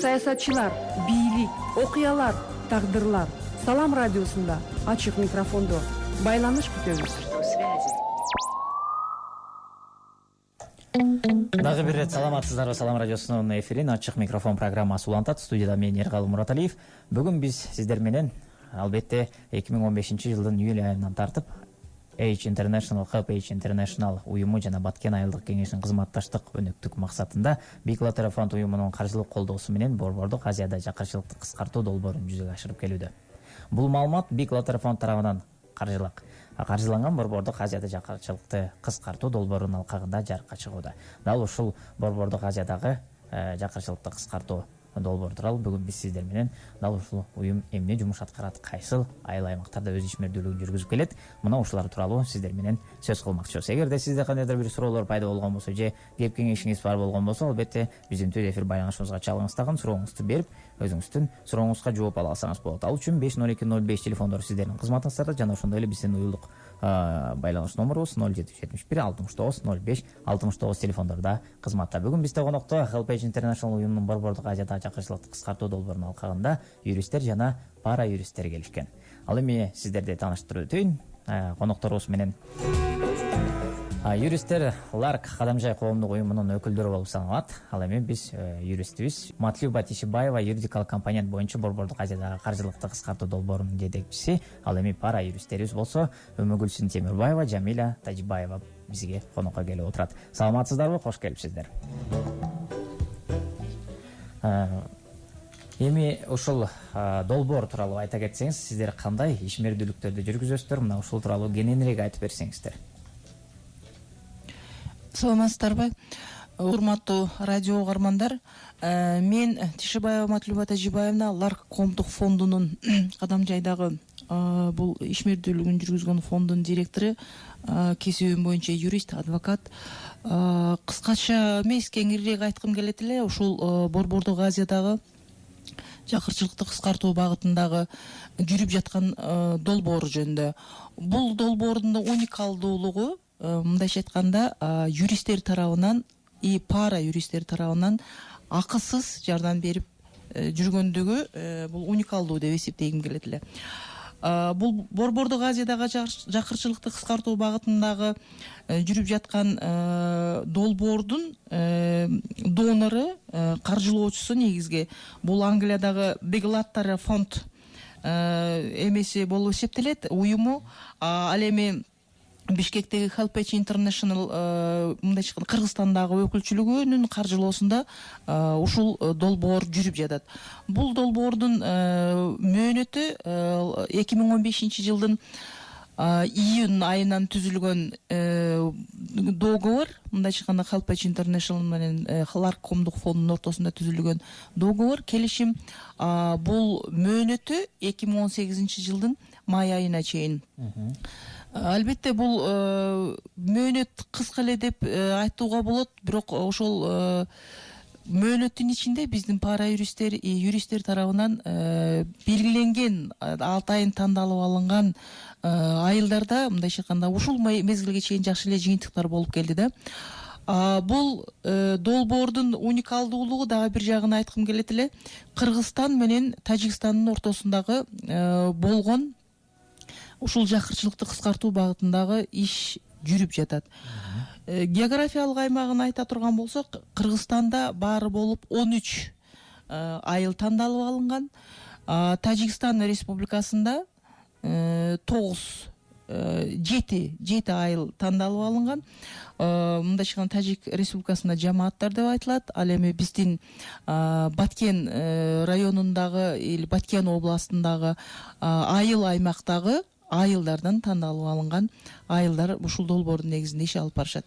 Саясатчылар, бийлик, окуялар, тагдырлар. Салам радиосунда ачык микрофондо байланыш күтөбүз. Дагы бир рет саламатсыздарбы. Салам радиосунун эфирин ачык микрофон программасы улантат. Студияда мен Эркалым Мураталиев. Бүгүн биз сиздер менен албетте 2015-жылдын июль айынан тартып Age International, Help Age International уюму жана Баткен айылдык кеңешинин кызматташтык өнөктүк максатында Big Lateral Fund уюмунун каржылык колдоосу менен Борбордук Азияда жакырчылыкты кыскартуу долбоорун жүзөгө ашырып келүүдө. Бул маалымат Big Lateral Fund тарабынан каржыланган Борбордук Азияда жакырчылыкты кыскартуу долбоорунун алкагында жарыкка чыгууда. Дал ушул Борбордук Азиядагы жакырчылыкты кыскартуу долбоор тууралуу бүгүн биз сиздер менен дал ушул уюм эмне жумуш аткарат, кайсыл айыл аймактарда өз ишмердүүлүгүн жүргүзүп келет, мына ушулар тууралуу сиздер менен сөз кылмакчыбыз. Эгерде сизде кандайдыр бир суроолор пайда болгон болсо же кеп кеңешиңиз бар болгон болсо, албетте биздин түз эфир байланышыбызга чалыңыз тагын сурооңузду берип, өзүңүздүн сурооңузга жооп ала алсаңыз болот. Ал үчүн 50205 телефондору сиздердин кызматыңыздарда, жана ошондой эле биздин уюлдук байланыш номерубуз 0771 69 05 69 телефондордо кызматта. Бүгүн бизде конокто Help Age International уюмунун Борбордук Азияда жакырчылыкты кыскартуу долбоорунун алкагында юристтер жана пара юристтер келишкен. Ал эми сиздерди тааныштырып өтөйүн. Конокторубуз менен юристтер Ларк Кадамжай коомдук уюмунун өкүлдөрү болуп саналат. Ал эми биз юристибиз Матлюба Тишибаева юридикалык компонент боюнча Борбордук Азиядагы каржылыкты кыскартуу долбоорунун жетекчиси. Ал эми пара юристтерибиз болсо Өмөгүлсүн Темирбаева, Жамиля Тажибаева бизге конокко келип отурат. Саламатсыздарбы? Кош келипсиздер. Эми ушул долбоор тууралуу айта кетсеңиз, сиздер кандай ишмердүүлүктөрдү жүргүзөсүздөр? Мына ушул тууралуу кененирээк айтып берсеңиздер. Саламатсыздарбы? Урматтуу радио угармандар, мен Тишибаева Матлюба Тажибаевна Ларк коомдук фондунун Кадамжайдагы бул ишмердүүлүгүн жүргүзгөн фондунун директору, кесибим боюнча юрист, адвокат. Кыскача эмес, кеңирээк айткым келет эле, ушул Борбордук Азиядагы жакырчылыкты кыскартуу багытындагы жүрүп жаткан долбоор жөнүндө. Бул долбоордун уникалдуулугу, мындайча айтканда, юристтер тарабынан и пара юристтер тарабынан акысыз жардам берип жүргөндүгү бул уникалдуу деп эсептегим келет эле. Бул Борбордук Азиядагы жакырчылыкты кыскартуу багытындагы жүрүп жаткан долбоордун донору, каржылоочусу негизги бул Англиядагы Big Lateral Fund эмеси болуп эсептелет, уюму. Ал эми Бишкектеги Help Age International мындайча айтканда Кыргызстандагы өкүлчүлүгүнүн каржылоосунда ушул долбоор жүрүп жатат. Бул долбоордун мөөнөтү 2015-жылдын июнь айынан түзүлгөн договор, мындайча айтканда Help Age International менен Ларк коомдук фондунун ортосунда түзүлгөн договор, келишим. Бул мөөнөтү 2018-жылдын май айына чейин. Албетте бул мөөнөт кыска эле деп айтууга болот, бирок ошол мөөнөттүн ичинде биздин пара юристтер тарабынан белгиленген атайын тандалып алынган айылдарда, мындайча айтканда, ушул мезгилге чейин жакшы эле жыйынтыктар болуп келди да. Бул долбоордун уникалдуулугу дагы бир жагын айткым келет эле. Кыргызстан менен Тажикстандын ортосундагы болгон ушул жакырчылыкты кыскартуу багытындагы иш жүрүп жатат. Географиялык аймагын айта турган болсок, Кыргызстанда баары болуп 13 айыл тандалып алынган. Тажикстан Республикасында 7 айыл тандалып алынган. Мындайча айтканда Тажик Республикасында жамааттар деп айтылат. Ал эми биздин Баткен районундагы или Баткен областындагы айыл аймактагы айылдардан тандалып алынган айылдар ушул долбоордун негизинде иш алып барышат.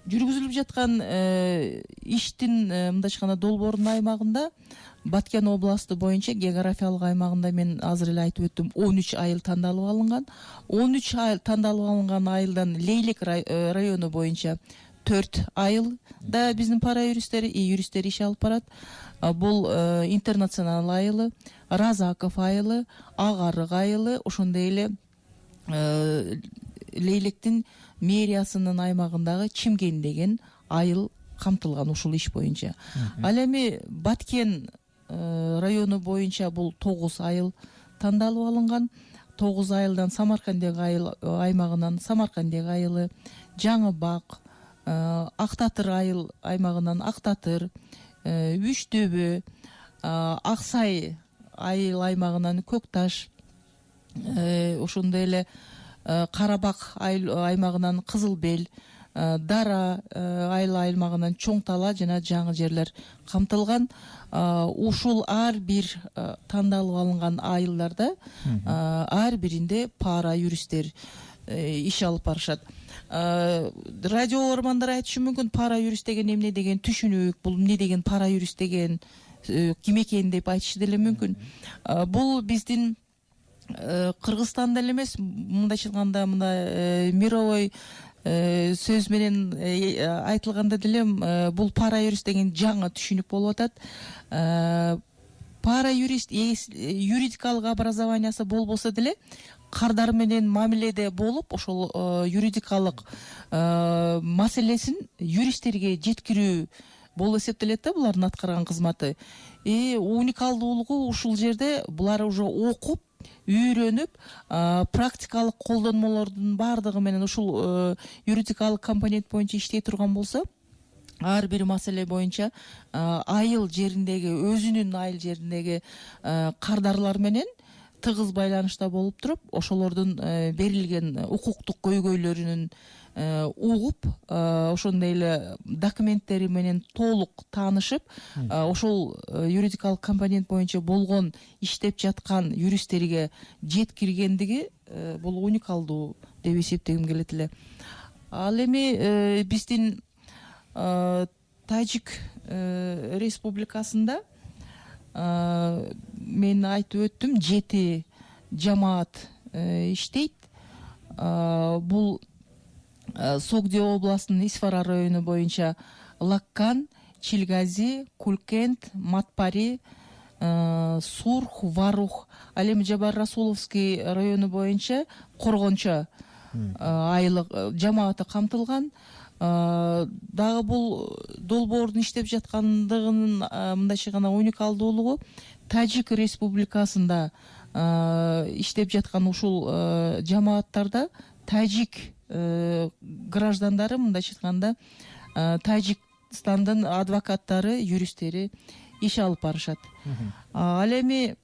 Жүргүзүлүп жаткан иштин, мындайча айтканда, долбоордун аймагында Баткен областы боюнча географиялык аймагында мен азыр эле айтып өттүм, 13 айыл тандалып алынган. 13 айыл тандалып алынган айылдан Лейлек району боюнча 4 айылда биздин пара юристтери иш алып барат. Бул Интернационал айылы, Разаков айылы, Агарык айылы, ошондой эле Лейлектин мэриясынын аймагындагы Чимген деген айыл камтылган ушул иш боюнча. Ал эми Баткен району боюнча бул 9 айыл тандалып алынган. 9 айылдан Самаркандек айыл аймагынан Самаркандек айылы, Жаңы Бак, Актатыр айыл аймагынан Актатыр, Үч-Төбө, Аксай айыл аймагынан Көкташ, ошондой эле Карабак аймагынан Кызылбел, Дара айыл аймагынан Чоң Тала жана жаңы жерлер камтылган. Ушул ар бир тандалып алынган айылдарда ар биринде пара юристтер иш алып барышат. Радио ормандар айтышы мүмкүн, пара юрист деген эмне деген түшүнүк, бул эмне деген пара юрист деген ким экен деп айтышы деле мүмкүн. Бул биздин Кыргызстанда эле эмес, мындайча айтканда мына мировой сөз менен айтылганда деле бул пара юрист деген жаңы түшүнүк болуп атат. Пара юрист юридикалык образованиясы болбосо деле кардар менен мамиледе болуп, ошол юридикалык маселесин юристтерге жеткирүү болуп эсептелет да, булардын аткарган кызматы. Уникалдуулугу ушул жерде булар уже окуп, үйрөнүп, практикалык колдонмолордун баардыгы менен ушул юридикалык компонент боюнча иштей турган болсо, ар бир маселе боюнча айыл жериндеги, өзүнүн айыл жериндеги кардарлар менен тыгыз байланышта болуп туруп, ошолордун берилген укуктук көйгөйлөрүнүн угуп, ошондой эле документтери менен толук таанышып, ошол юридикалык компонент боюнча болгон иштеп жаткан юристтерге жеткиргендиги бул уникалдуу деп эсептегим келет эле. Ал эми биздин Тажик республикасында мен айтып өттүм, 7 жамаат иштейт. Бул Согди областынын Исфара району боюнча Лаккан, Чилгази, Кулкент, Матпари, Сурх, Варух. Ал эми Жабар Расуловский району боюнча Коргончо айылы жамааты камтылган. Дагы бул долбоордун иштеп жаткандыгынын мындайча айтканда уникалдуулугу, Тажик республикасында иштеп жаткан ушул жамааттарда тажик граждандары, мындайча айтканда Тажикстандын адвокаттары, юристтери иш алып барышат. Ал эми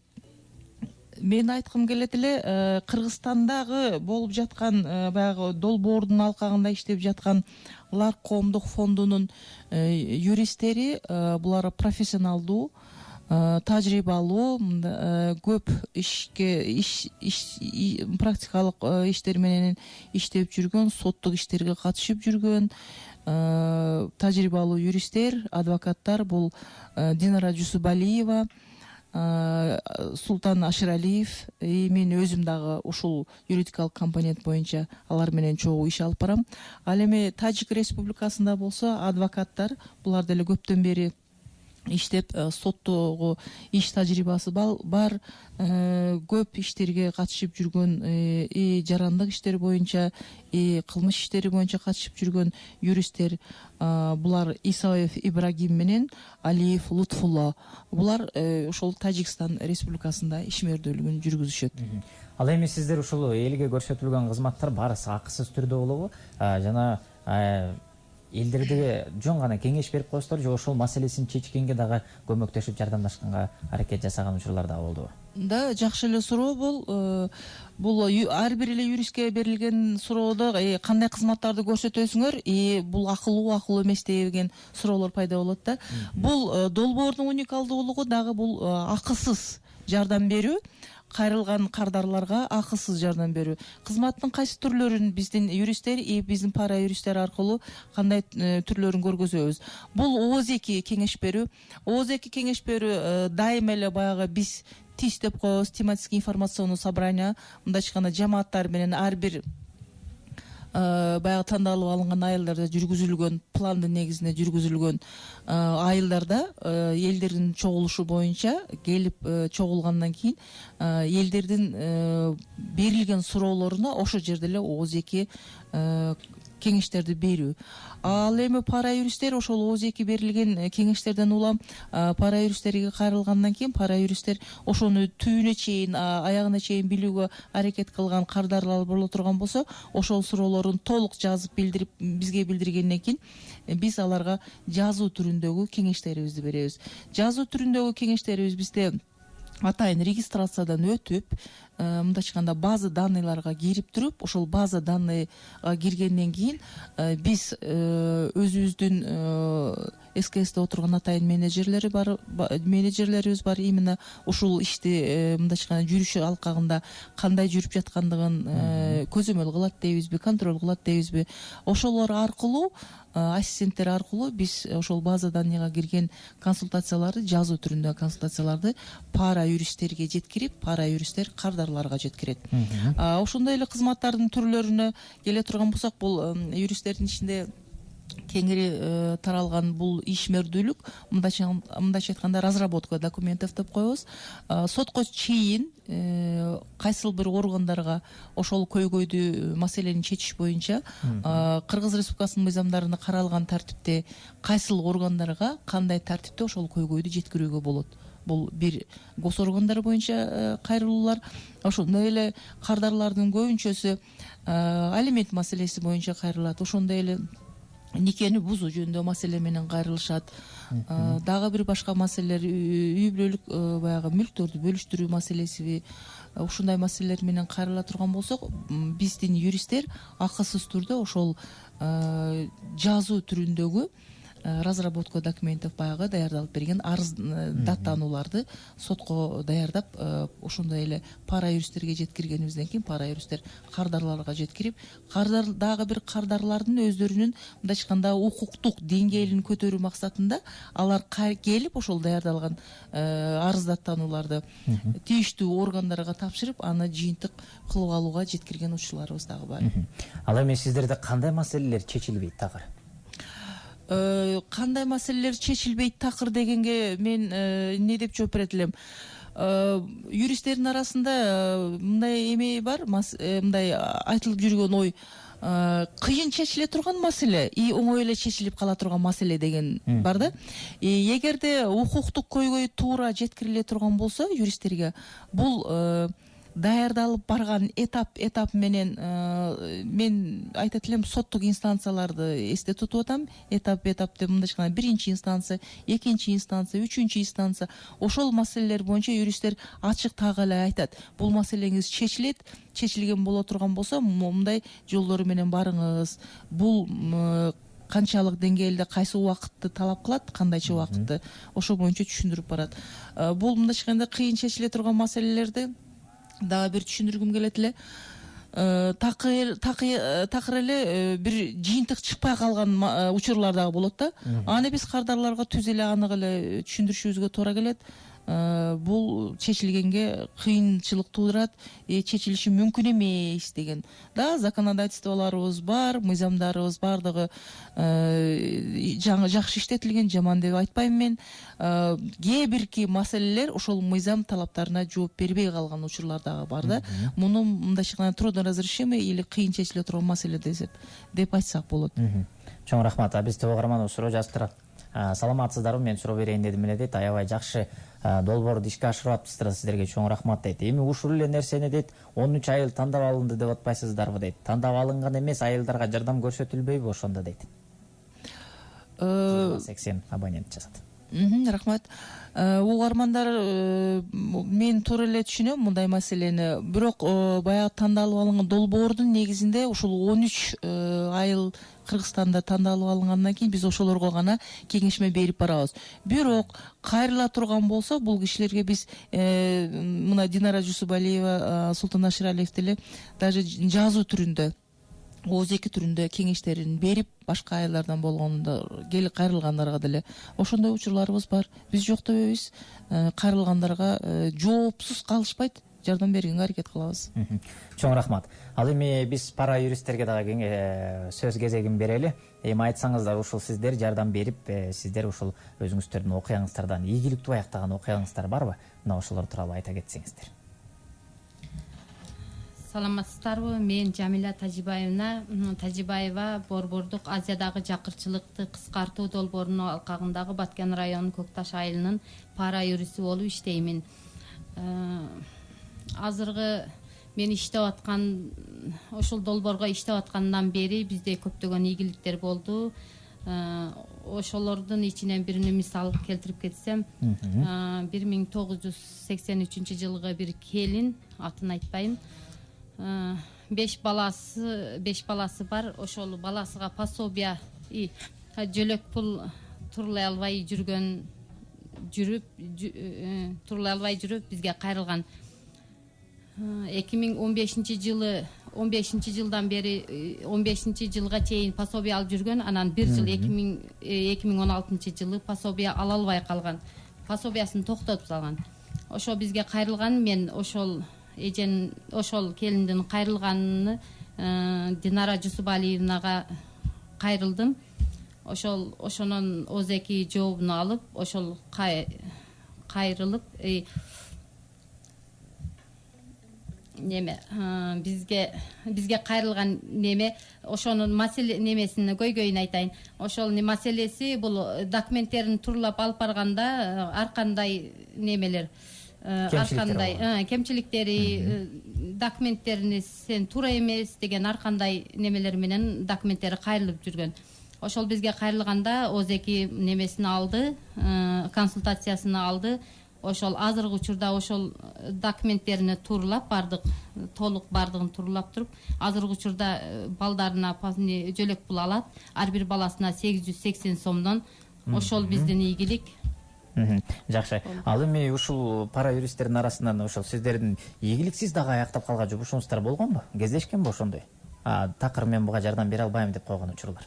мен айткым келет эле, Кыргызстандагы болуп жаткан баягы долбоордун алкагында иштеп жаткан Лар коомдук фондунун юристтери, булар профессионалдуу, тажрыйбалуу, көп практикалык иштер менен иштеп жүргөн, соттук иштерге катышып жүргөн тажрыйбалуу юристтер, адвокаттар. Бул Динара Жусубалиева, Султан Ашыралиев, мен өзүм дагы ушул юридикалык компонент боюнча алар менен чогуу иш алып барам. Ал эми Тажик республикасында болсо адвокаттар, булар деле көптөн бери иштеп, соттогу иш тажрыйбасы бар, көп иштерге катышып жүргөн, жарандык иштер боюнча, кылмыш иштери боюнча катышып жүргөн юристтер. Булар Исаев Ибрагим менен Алиев Лутфулла. Булар ошол Тажикстан республикасында ишмердүүлүгүн жүргүзүшөт. Ал эми сиздер ушул элге көрсөтүлгөн кызматтар барысы акысыз түрдө болобу? Жана элдерге жөн гана кеңеш берип коесуздар же ошол маселесин чечкенге дагы көмөктөшүп жардамдашканга аракет жасаган учурлар да болдубу? Да, жакшы эле суроо бул. Бул ар бир эле юристке берилген суроодо кандай кызматтарды көрсөтөсүңөр, бул акылуу эмес деген суроолор пайда болот да. Бул долбоордун уникалдуулугу дагы бул акысыз жардам берүү, кайрылган кардарларга акысыз жардам берүү. Кызматтын кайсы түрлөрүн биздин юристтер, биздин пара юристтер аркылуу кандай түрлөрүн көргөзөбүз? Бул ООЗ-2 кеңеш берүү. ООЗ-2 кеңеш берүү дайыма эле баягы биз ТИС деп коебуз, тематический информационный собрание, мындайча айтканда жамааттар менен ар бир баягы тандалып алынган айылдарда жүргүзүлгөн, пландын негизинде жүргүзүлгөн айылдарда элдердин чогулушу боюнча келип чогулгандан кийин элдердин берилген суроолоруна ошол жерде эле ООЗ-2 кеңештерди берүү. Ал эми пара юристтер ошол ооз эки берилген кеңештерден улам пара юристтерге кайрылгандан кийин пара юристтер ошону түбүнө чейин, аягына чейин билүүгө аракет кылган, кардарлар боло турган болсо, ошол суроолорун толук жазып билдирип бизге билдиргенден кийин биз аларга жазуу түрүндөгү кеңештерибизди беребиз. Жазуу түрүндөгү кеңештерибиз бизде атайын регистрациядан өтүп, мындайча айтканда база данныйларга кирип туруп, ошол база данныйга киргенден кийин биз өзүбүздүн СКСте отурган атайын менеджерлерибиз бар, именно ушул ишти мындайча айтканда жүрүшү алкагында кандай жүрүп жаткандыгын көзөмөл кылат дейбизби, контроль кылат дейбизби, ошолор аркылуу, ассистенттер аркылуу биз ошол база данныйга кирген консультацияларды, жазуу түрүндөгү консультацияларды пара юристтерге жеткирип, пара юристтер кардарларга жеткирет. Ошондой эле кызматтардын түрлөрүнө келе турган болсок, бул юристтердин ичинде кеңири таралган бул ишмердүүлүк, мындайча айтканда разработка документов деп коебуз. Сотко чейин кайсыл бир органдарга ошол көйгөйдү, маселени чечиш боюнча Кыргыз Республикасынын мыйзамдарында каралган тартипте кайсыл органдарга кандай тартипте ошол көйгөйдү жеткирүүгө болот. Бул бир гос органдар боюнча кайрылуулар, ошондой эле кардарлардын көбүнчөсү алимент маселеси боюнча кайрылат, ошондой эле никени бузуу жөнүндө маселе менен кайрылышат. Дагы бир башка маселелер, үй бүлөлүк баягы мүлктөрдү бөлүштүрүү маселесиби, ушундай маселелер менен кайрыла турган болсок, биздин юристтер акысыз түрдө ошол жазуу түрүндөгү разработка документов баягы даярдалып берген арыз даттанууларды сотко даярдап, ошондой эле пара юристтерге жеткиргенибизден кийин пара юристтер кардарларга жеткирип, дагы бир кардарлардын өздөрүнүн мындайча айтканда укуктук деңгээлин көтөрүү максатында алар келип ошол даярдалган арыз даттанууларды тийиштүү органдарга тапшырып, аны жыйынтык кылып алууга жеткирген учурларыбыз дагы бар. Ал эми сиздерде кандай маселелер чечилбейт такыр? Кандай маселелер чечилбейт такыр дегенге мен эмне деп жооп берет элем? Юристтердин арасында мындай эме бар, мындай айтылып жүргөн ой, кыйын чечиле турган маселе и оңой эле чечилип кала турган маселе деген бар да. Эгерде укуктук көйгөй туура жеткириле турган болсо юристтерге, бул даярдалып барган этап менен мен айтат элем, соттук инстанцияларды эсте тутуп атам. Этап деп мындайча айтканда биринчи инстанция, экинчи инстанция, үчүнчү инстанция, ошол маселелер боюнча юристтер ачык так эле айтат. Бул маселеңиз чечилет, чечилген боло турган болсо мындай жолдору менен барыңыз. Бул канчалык деңгээлде кайсы убакытты талап кылат, кандайча убакытты, ошол боюнча түшүндүрүп барат. Бул мындайча айтканда кыйын чечиле турган маселелерди дагы бир түшүндүргүм келет эле. Такыр эле бир жыйынтык чыкпай калган учурлар дагы болот да. Аны биз кардарларга түз эле анык эле түшүндүрүшүбүзгө туура келет. Бул чечилгенге кыйынчылык туудурат, чечилиши мүмкүн эмес деген да законодательстволорубуз бар, мыйзамдарыбыз бардыгы жакшы иштетилген, жаман деп айтпайм мен. Кээ бирки маселелер ошол мыйзам талаптарына жооп бербей калган учурлар дагы бар да. Муну мындайча айтканда трудноразрешимый или кыйын чечиле турган маселе деп айтсак болот. Чоң рахмат. Биз ТВ каарман суроо жазып турат. Саламатсыздарбы, мен суроо берейин дедим эле дейт. Аябай жакшы долбоорду ишке ашырып атыпсыздар, сиздерге чоң рахмат дейт. Эми ушул эле нерсени дейт 13 айыл тандап алынды деп атпайсыздарбы дейт. Тандап алынган эмес, айылдарга жардам көрсөтүлбөйбү ошондо дейт. 80 абонент жазат. Рахмат. Угармандар, мен туура эле түшүнөм мындай маселени. Бирок баягы тандалып алынган долбоордун негизинде ушул 13 айыл Кыргызстанда тандалып алынгандан кийин биз ошолорго гана кеңешме берип барабыз. Бирок кайрыла турган болсо, бул кишилерге биз мына Динара Жусупалиева, Султан Аширалиев деле даже жазуу түрүндө, ооз эки түрүндө кеңештерин берип, башка айылдардан болгондо келип кайрылгандарга деле ошондой учурларыбыз бар. Биз жок дебейбиз. Кайрылгандарга жоопсуз калышпайт, жардам бергенге аракет кылабыз. Чоң рахмат. Ал эми биз пара юристтерге дагы сөз кезегин берели. Эми айтсаңыздар, ушул сиздер жардам берип, сиздер ушул өзүңүздөрдүн окуяңыздардан ийгиликтүү аяктаган окуяңыздар барбы? Мына ошолор тууралуу айта кетсеңиздер. саламатсыздарбы? Мен Жамиля Тажибаева Борбордук Азиядагы жакырчылыкты кыскартуу долбоорунун алкагындагы Баткен районунун Көк Таш айылынын пара юристи болуп иштеймин. Азыркы мен иштеп аткан ошол долбоорго иштеп аткандан бери бизде көптөгөн ийгиликтер болду. Ошолордун ичинен бирини мисал келтирип кетсем, 1983-жылгы бир келин, атын айтпайм, 5 баласы бар. Ошол баласыга пособия, жөлөк пул турулай албай жүрүп бизге кайрылган. 2015-жылдан бери 15-жылга чейин пособия алып жүргөн, анан бир жыл 2016-жылы пособия ала албай калган. Пособиясын токтотуп салган. Ошо бизге кайрылган. Мен ошол келиндин кайрылганын Динара Жусупалиевнага кайрылдым. Ошонун озеки жообун алып, ошол кайрылып бизге кайрылган ошонун немесин көйгөйүн айтайын. Ошол маселеси бул документтерин турлап алып барганда ар кандай кемчиликтери, документтерине сен туура эмес деген ар кандай немелер менен документтери кайрылып жүргөн. Ошол бизге кайрылганда озеки немесин алды, консультациясын алды. Ошол азыркы учурда ошол документтерини турлап толук бардыгын турлап туруп, азыркы учурда балдарына жөлөк пул алат. Ар бир баласына 880 сомдон. Ошол биздин ийгилик. Жакшы. Ал эми ушул пара юристтердин арасынан ошол сиздердин ийгиликсиз дагы аяктап калган жумушуңуздар болгонбу? Кездешкенби ошондой? Такыр мен буга жардам бере албайм деп койгон учурлар.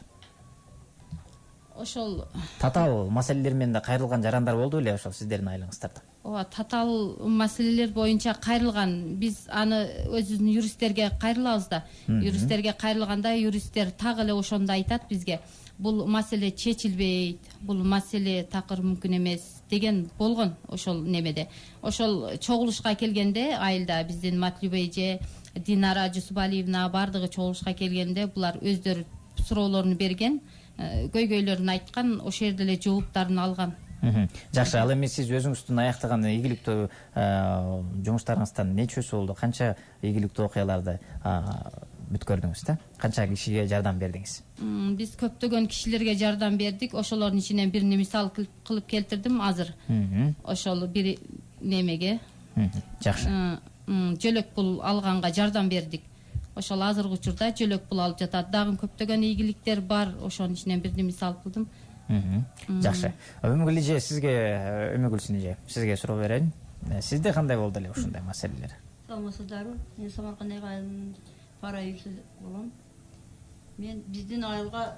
Ошол татаал маселелер менен да кайрылган жарандар болду беле ошол сиздердин айылыңыздарда? Ооба, татаал маселелер боюнча кайрылган. Биз аны өзүбүздүн юристтерге кайрылабыз да. Юристтерге кайрылганда юристтер так эле ошондо айтат бизге: бул маселе чечилбейт, бул маселе такыр мүмкүн эмес деген болгон. Ошол немеде, ошол чогулушка келгенде айылда биздин Матлюба эже, Динара Жусупалиевна бардыгы чогулушка келгенде булар өздөрү суроолорун берген, көйгөйлөрүн айткан, ошол жерде эле жооптарын алган. Жакшы. Ал эми сиз өзүңүздүн аяктаган ийгиликтүү жумуштарыңыздан нечөсү болду? Канча ийгиликтүү окуяларды бүткөрдүңүз да? Канча кишиге жардам бердиңиз? Биз көптөгөн кишилерге жардам бердик. Ошолордун ичинен бирини мисал кылып келтирдим азыр. Ошол бир немеге жакшы. Жөлөк пул алганга жардам бердик. Ошол азыркы учурда жөлөк пул алып жатат. Дагы көптөгөн ийгиликтер бар. Ошонун ичинен бирини мисал кылдым. Жакшы. Өмүгүл эже, Өмүгүлсүн эже, сизге суроо берейин. Сизде кандай болду эле ушундай маселелер? Саламатсыздарбы? Мен Самарканд айылынын пара юристи болом. Мен биздин айылга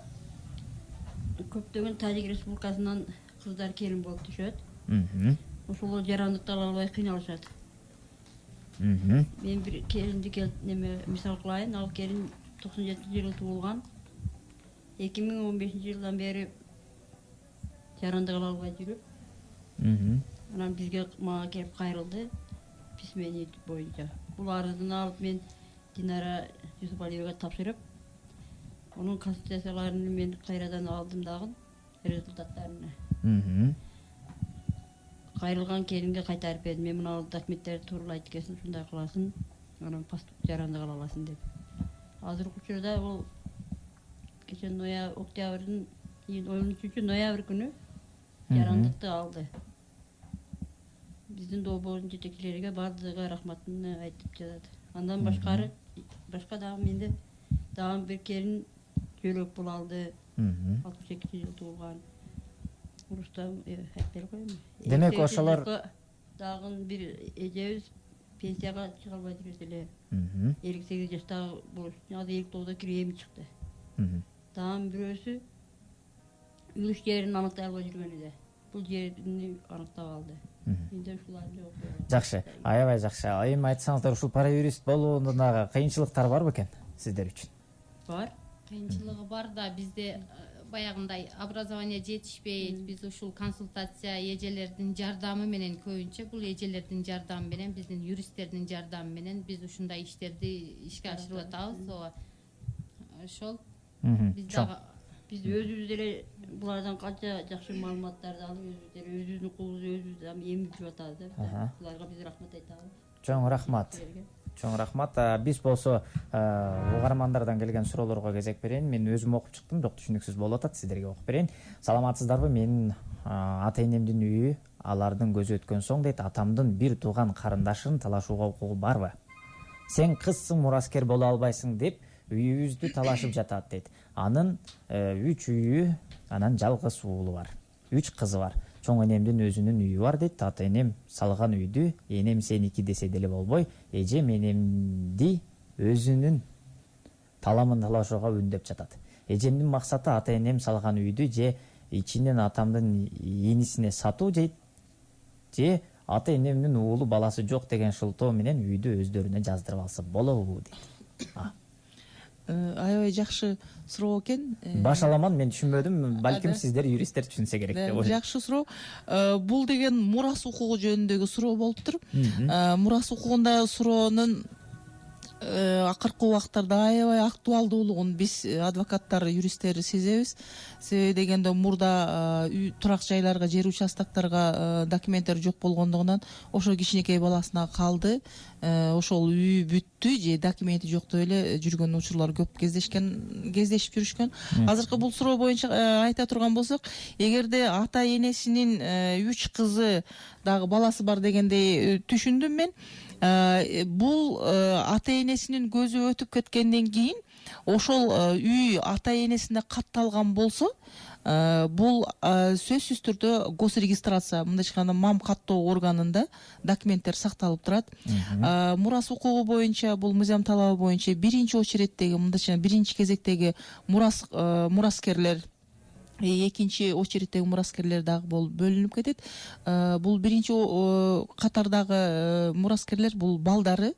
көптөгөн Тажик Республикасынан кыздар келин болуп түшөт. Ошолор жарандыкты ала албай кыйналышат. Мен бир келинди мисал кылайын. Ал келин 97-жылы туулган. 2015-жылдан бери жарандык ала албай жүрүп, анан бизге мага келип кайрылды письмени боюнча. Бул арыздын алып мен Динара Жусупалиевага тапшырып, анын консультацияларын мен кайрадан алдым дагы результаттарын. Кайрылган келинге кайтарып бердим. Мен мына документтерди туура айтып келсин, ушундай кыласың, анан жарандык ала аласың деп. Азыркы учурда бул кече октябрдын 13-ноябрь күнү жарандыкты алды. Биздин долбоордун жетекчилериге бардыгы рахматын айтып жатат. Андан башка дагы менде дагы бир келин жөлөк пул алды. 62-жылы туулган. Урустан айтпай коеюн. Демек ошолор дагы бир эжебиз пенсияга чыга албай жүрөт эле. 58 жаштагы болуш. Азыр 59да кирип эми чыкты. Дагы бирөөсү үй жерин аныктай албай жүргөн эле. Бул жерин аныктап алды. Менде ушуларды жок. Жакшы. Аябай жакшы. Эми айтсаңыздар, ушул пара юрист болуунда дагы кыйынчылыктар барбы экен сиздер үчүн? Бар. Кыйынчылыгы бар да, бизде баягындай образование жетишпейт, биз ушул консультация эжелердин жардамы менен, көбүнчө бул эжелердин жардамы менен, биздин юристтердин жардамы менен биз ушундай иштерди ишке ашырып атабыз. Ооба. Ошол биз дагы биз өзүбүз деле булардан канча жакшы маалыматтарды алып, өзүбүздүн кулубузду өзүбүз эмип жүрүп атабыз да. Буларга биз рахмат айтабыз. Чоң рахмат. Чоң рахмат. Биз болсо угармандардан келген суроолорго кезек берейин. Мен өзүм окуп чыктым, бирок түшүнүксүз болуп атат, сиздерге окуп берейин. Саламатсыздарбы? Менин ата энемдин үйү, алардын көзү өткөн соң дейт, атамдын бир тууган карындашын талашууга укугу барбы? Сен кызсың, мураскер боло албайсың деп үйүбүздү талашып жатат дейт. Анын 3 үйү, анан жалгыз уулу бар. 3 кызы бар. Чоң энемдин өзүнүн үйү бар дейт. Ата энем салган үйдү энем сеники десе деле болбой, эжем энемди өзүнүн таламын талашууга үндөп жатат. Эжемдин максаты ата энем салган үйдү же ичинен атамдын энисине сатуу же ата энемдин уулу баласы жок деген шылтоо менен үйдү өздөрүнө жаздырып алса болобу дейт. Аябай жакшы суроо экен. Баш аламан, мен түшүнбөдүм. Балким сиздер юристтер түшүнсө керек деп ойлойм. Жакшы суроо. Бул деген мурас укугу жөнүндөгү суроо болуптур. Мурас укугунда суроонун акыркы убактарда аябай актуалдуулугун биз адвокаттар, юристтер сезебиз. Себеби дегенде мурда турак жайларга, жер участоктарга документтер жок болгондугунан ошо кичинекей баласына калды. Ошол үй бүттү же документи жок деп эле жүргөн учурлар көп кездешип жүрүшкөн. Азыркы бул суроо боюнча айта турган болсок, эгерде ата энесинин 3 кызы дагы баласы бар дегендей түшүндүм мен. Бул ата энесинин көзү өтүп кеткенден кийин ошол үй ата энесине катталган болсо, бул сөзсүз түрдө госрегистрация, мындайча айтканда мам каттоо органында документтер сакталып турат. Мурас укугу боюнча, бул мыйзам талабы боюнча биринчи очереддеги, мындайча биринчи кезектеги мураскерлер, экинчи очереддеги мураскерлер дагы бөлүнүп кетет. Бул биринчи катардагы мураскерлер бул балдары.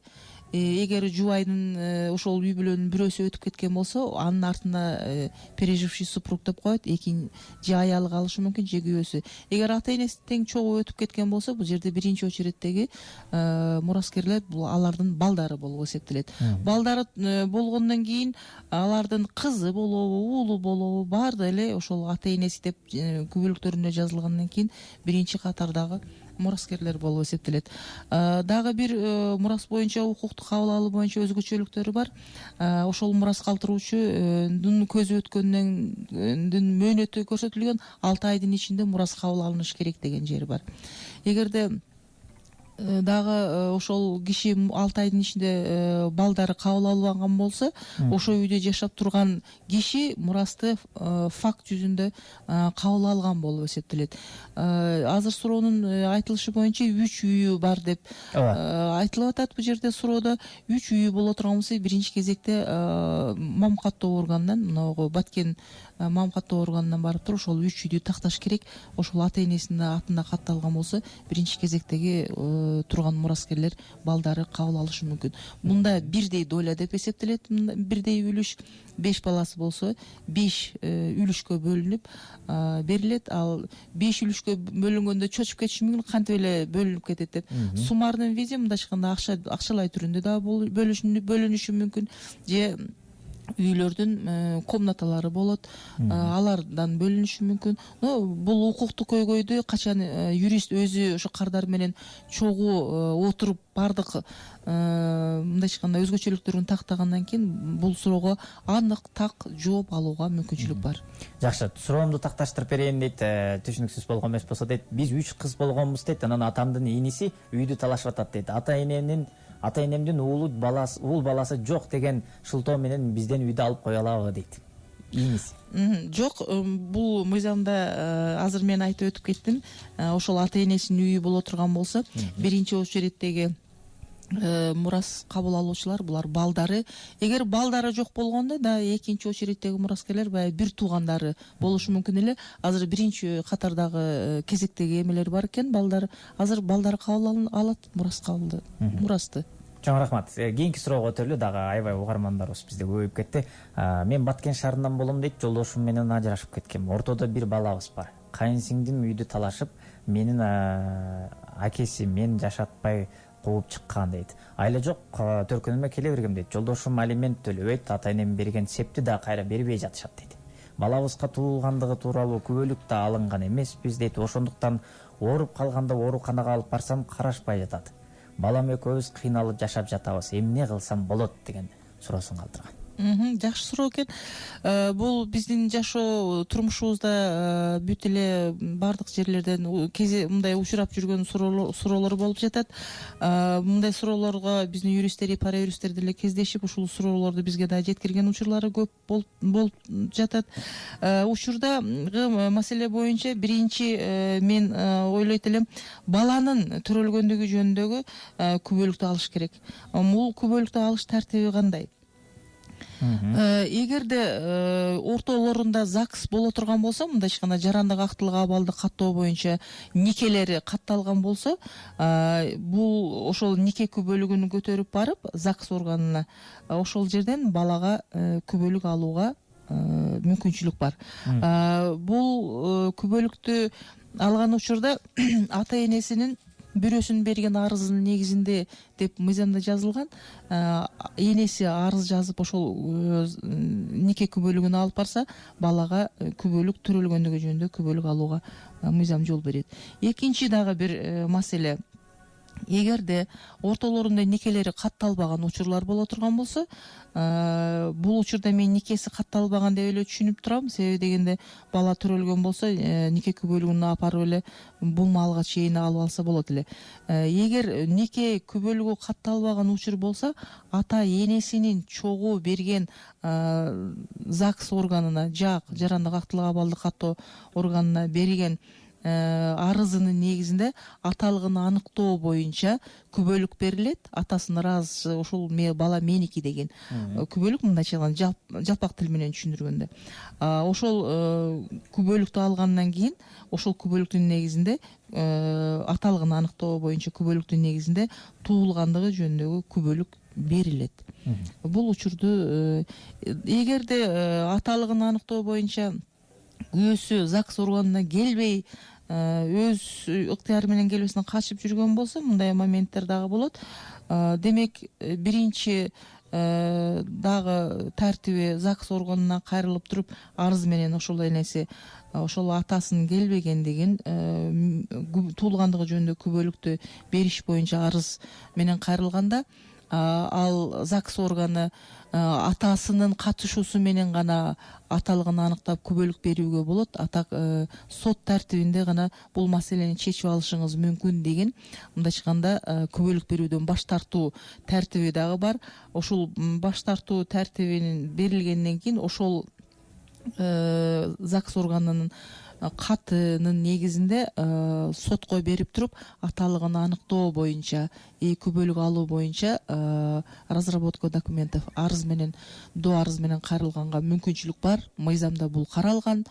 Эгер жубайдын ошол үй бүлөнүн бирөөсү өтүп кеткен болсо, анын артына переживший супруг деп коет, же аялы калышы мүмкүн, же күйөөсү. Эгер ата энеси тең чогуу өтүп кеткен болсо, бул жерде биринчи очереддеги мураскерлер бул алардын балдары болуп эсептелет. Балдары болгондон кийин алардын кызы болобу, уулу болобу, баары эле ошол ата энеси деп күбөлүктөрүнө жазылгандан кийин биринчи катардагы мураскерлер болуп эсептелет. Дагы бир мурас боюнча укуктук кабыл алуу боюнча өзгөчөлүктөрү бар. Ошол мурас калтыруучунун көзү өткөндүн мөөнөтү көрсөтүлгөн 6 айдын ичинде мурас кабыл алыныш керек деген жери бар. Эгерде дагы ошол киши 6 айдын ичинде балдары кабыл албаган болсо, ошол үйдө жашап турган киши мурасты факт жүзүндө кабыл алган болуп эсептелет. Азыр суроонун айтылышы боюнча 3 үйү бар деп айтылып атат бул жерде суроодо. 3 үйү боло турган болсо, биринчи кезекте мам каттоо органынан, мынагу Баткен мам каттоо органынан барып туруп ошол 3 үйдү такташ керек. Ошол ата энесинин атында катталган болсо, биринчи кезектеги турган мураскерлер балдары кабыл алышы мүмкүн. Мында бирдей доля деп эсептелет, бирдей үлүш. 5 баласы болсо 5 үлүшкө бөлүнүп берилет. Ал 5 үлүшкө бөлүнгөндө чочуп кетиши мүмкүн, кантип эле бөлүнүп кетет деп. Суммарный виде, мындайча айтканда акчалай түрүндө да бөлүнүшү мүмкүн, же үйлөрдүн комнаталары болот, алардан бөлүнүшү мүмкүн. Бул укуктук көйгөйдү качан юрист өзү ошо кардар менен чогуу отуруп бардык мындайча айтканда өзгөчөлүктөрүн тактагандан кийин бул суроого анык так жооп алууга мүмкүнчүлүк бар. Жакшы, суроомду такташтырып берейин дейт, түшүнүксүз болгон эмес болсо дейт. Биз 3 кыз болгонбуз дейт, анан атамдын иниси үйдү талашып атат дейт. Ата энемдин уул баласы жок деген шылтоо менен бизден үйдү алып кое алабы дейт. Иниси. Жок, бул мыйзамда азыр мен айтып өтүп кеттим. Ошол ата энесинин үйү боло турган болсо, биринчи очереддеги мурас кабыл алуучулар булар балдары. Эгер балдары жок болгондо да экинчи очереддеги мураскерлер баягы бир туугандары болушу мүмкүн эле. Азыр биринчи катардагы кезектеги эмелер бар экен, балдары. Азыр балдары кабыл алат мурасты. Чоң рахмат. Кийинки суроого өтөлү, дагы аябай угармандарыбыз бизде көбөйүп кетти. Мен Баткен шаарынан болом дейт, жолдошум менен ажырашып кеткем. Ортодо бир балабыз бар. Кайынсиңдим үйдү талашып, менин акеси мен жашатпай кууп чыккан дейт. Айла жок, төркүнүмө келе бергем дейт. Жолдошум алимент төлөбөйт, ата энем берген септи да кайра бербей жатышат дейт. Балабызга туулгандыгы тууралуу күбөлүк да алынган эмеспиз дейт. Ошондуктан ооруп калганда ооруканага алып барсам карашпай жатат. Балам экөөбүз кыйналып жашап жатабыз. Эмне кылсам болот деген суроосун калтырган. Жакшы суроо экен. Бул биздин жашоо турмушубузда бүт эле бардык жерлерден мындай учурап жүргөн суроолор болуп жатат. Мындай суроолорго биздин юристтер, пара юристтер деле кездешип, ушул суроолорду бизге да жеткирген учурлары көп болуп жатат. Учурдагы маселе боюнча биринчи мен ойлойт элем, баланын төрөлгөндүгү жөнүндөгү күбөлүктү алыш керек. Бул күбөлүктү алыш тартиби кандай? Эгерде ортолорунда ЗАГС боло турган болсо, мындайча айтканда жарандык актылык абалды каттоо боюнча никелери катталган болсо, бул ошол нике күбөлүгүн көтөрүп барып ЗАГС органына, ошол жерден балага күбөлүк алууга мүмкүнчүлүк бар. Бул күбөлүктү алган учурда ата энесинин бирөөсүнүн берген арызынын негизинде деп мыйзамда жазылган, энеси арыз жазып ошол нике күбөлүгүн алып барса, балага күбөлүк төрөлгөндүгү жөнүндө күбөлүк алууга мыйзам жол берет. Экинчи дагы бир маселе, эгерде ортолорунда никелери катталбаган учурлар боло турган болсо, бул учурда мен никеси катталбаган деп эле түшүнүп турам. Себеби дегенде бала төрөлгөн болсо, нике күбөлүгүн апарып эле бул маалга чейин алып алса болот эле. Эгер нике күбөлүгү катталбаган учур болсо, ата энесинин чогуу берген ЗАГС органына, жарандык актылык абалды каттоо органына берген арызынын негизинде аталыгын аныктоо боюнча күбөлүк берилет. Атасынын ыраазычы, ушул бала меники деген күбөлүк, мындайча айтканда жалпак тил менен түшүндүргөндө. Ошол күбөлүктү алгандан кийин, ошол күбөлүктүн негизинде аталыгын аныктоо боюнча күбөлүктүн негизинде туулгандыгы жөнүндөгү күбөлүк берилет. Бул учурду эгерде аталыгын аныктоо боюнча күйөөсү ЗАГС органына келбей, өз ыктыяры менен келбестен качып жүргөн болсо, мындай моменттер дагы болот. Демек, биринчи дагы тартиби ЗАГС органына кайрылып туруп, арыз менен ошол энеси, ошол атасынын келбегендигин, туулгандыгы жөнүндө күбөлүктү бериш боюнча арыз менен кайрылганда, ал ЗАГС органы атасынын катышуусу менен гана аталыгын аныктап күбөлүк берүүгө болот. Сот тартибинде гана бул маселени чечип алышыңыз мүмкүн деген, мындайча айтканда, күбөлүк берүүдөн баш тартуу тартиби дагы бар. Ошол баш тартуу тартибинин берилгенден кийин, ошол ЗАГС органынын катынын негизинде сотко берип туруп, аталыгын аныктоо боюнча, күбөлүк алуу боюнча разработка документов арыз менен, до арыз менен кайрылганга мүмкүнчүлүк бар. Мыйзамда бул каралган.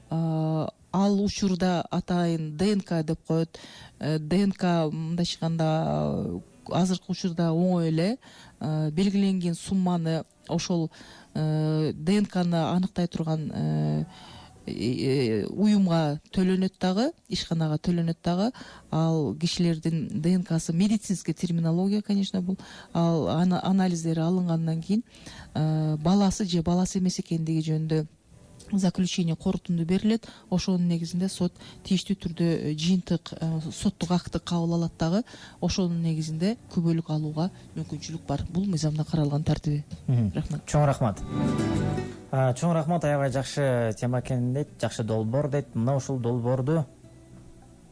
Ал учурда атайын ДНК деп коет. ДНК, мындайча айтканда, азыркы учурда оңой эле белгиленген сумманы, ошол ДНКны аныктай турган уюмга төлөнөт дагы, ишканага төлөнөт дагы. Ал кишилердин ДНКсы, медицинский терминология, конечно, бул анализдери алынгандан кийин баласы же баласы эмес экендиги жөнүндө заключение, корутунду берилет. Ошонун негизинде сот тийиштүү түрдө жыйынтык соттук акты кабыл алат дагы. Ошонун негизинде күбөлүк алууга мүмкүнчүлүк бар. Бул мыйзамда каралган тартиби. Рахмат. Чоң рахмат. Чоң рахмат, аябай жакшы тема экен дейт, жакшы долбоор дейт. Мына ушул долбоорду